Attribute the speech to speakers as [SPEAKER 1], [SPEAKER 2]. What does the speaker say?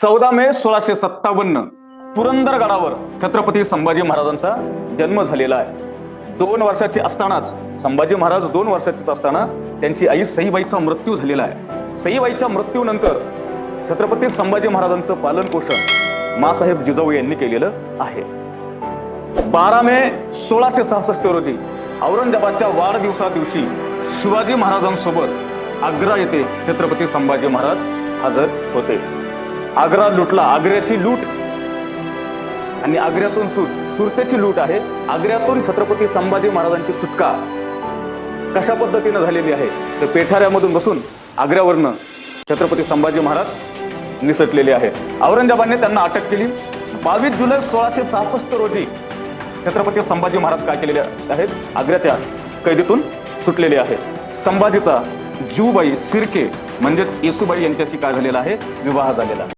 [SPEAKER 1] 14 मे 1657 पुरंदरगडावर छत्रपती संभाजी महाराजांचा जन्म झालेला आहे. 2 वर्षाचे असतानाच संभाजी महाराज 2 वर्षाचेच असताना त्यांची आई सईबाईचा मृत्यू झालेला आहे. सईबाईच्या मृत्यूनंतर छत्रपती संभाजी महाराजांचं पालन पोषण मासाहेब जिजाऊ यांनी केलेलं आहे. 12 मे 1666 रोजी औरंगजेबाच्या वाढदिवसा दिवशी शिवाजी महाराजांसोबत आग्रा येथे छत्रपती संभाजी महाराज हजर होते. आग्रा लुटला, आग्र्याची लूट आणि आग्र्यातून सुरतेची लूट आहे. आग्र्यातून छत्रपती संभाजी महाराजांची सुटका कशा पद्धतीने झालेली आहे तर पेठाऱ्यामधून बसून आग्र्यावरनं छत्रपती संभाजी महाराज निसटलेले आहेत. औरंगजेबाने त्यांना अटक केली. 22 जुलै 1666 रोजी छत्रपती संभाजी महाराज काय केलेले आहेत, आग्र्याच्या कैदेतून सुटलेले आहेत. संभाजीचा जीवबाई सिर्के म्हणजेच येसुबाई यांच्याशी काय झालेला आहे, विवाह झालेला आहे.